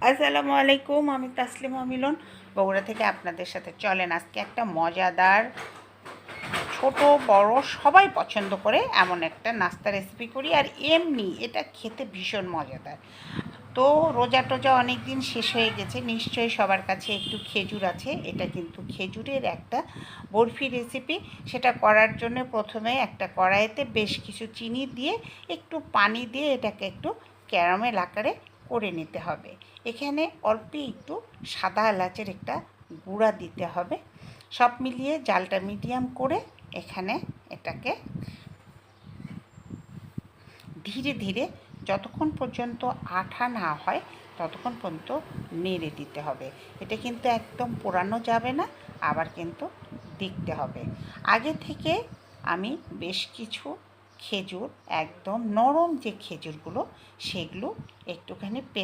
আসসালামু আলাইকুম, আমি তাসলিমা মিলন বগুড়া থেকে আপনাদের সাথে। চলেন আজকে একটা মজাদার, ছোট বড় সবাই পছন্দ করে এমন একটা নাস্তা রেসিপি করি। আর এমনি এটা খেতে ভীষণ মজাদার। তো রোজা টোজা অনেক দিন শেষ হয়ে গেছে, নিশ্চয়ই সবার কাছে একটু খেজুর আছে। এটা কিন্তু খেজুরের একটা বরফি রেসিপি। সেটা করার জন্য প্রথমে একটা কড়াইতে বেশ কিছু চিনি দিয়ে একটু পানি দিয়ে এটাকে একটু ক্যারামেল আকারে করে নিতে হবে। এখানে অল্প একটু সাদা এলাচের একটা গুঁড়া দিতে হবে। সব মিলিয়ে জালটা মিডিয়াম করে এখানে এটাকে ধীরে ধীরে যতক্ষণ পর্যন্ত আঠা না হয় ততক্ষণ পর্যন্ত নেড়ে দিতে হবে। এটা কিন্তু একদম পোড়ানো যাবে না, আবার কিন্তু দেখতে হবে। আগে থেকে আমি বেশ কিছু খেজুর, একদম নরম যে খেজুরগুলো, সেগুলো একটুখানি পেস্ট